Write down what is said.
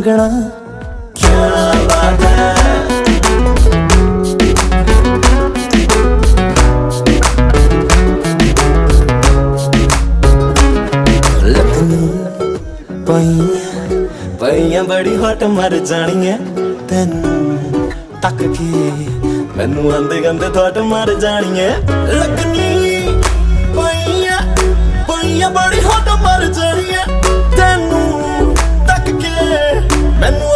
ਮੰਗਣਾ ਕਿਆ ਬਾਤ ਹੈ ਪਈਆਂ ਬੜੀ ਹਟ ਮਰ ਜਾਣੀਆਂ ਤੈਨੂੰ ਤੱਕ ਕੇ ਮੈਨੂੰ ਆਂਦੇ ਗੰਦੇ ਥੋਟ ਮਰ ਜਾਣੀਆਂ ਲੱਗਣੀ ਪਈਆਂ ਬੜੀ ਹਟ ਮਰ ਜਾਣੀਆਂ ਤੈਨੂੰ ਤੱਕ ਕੇ ਮੈਨੂੰ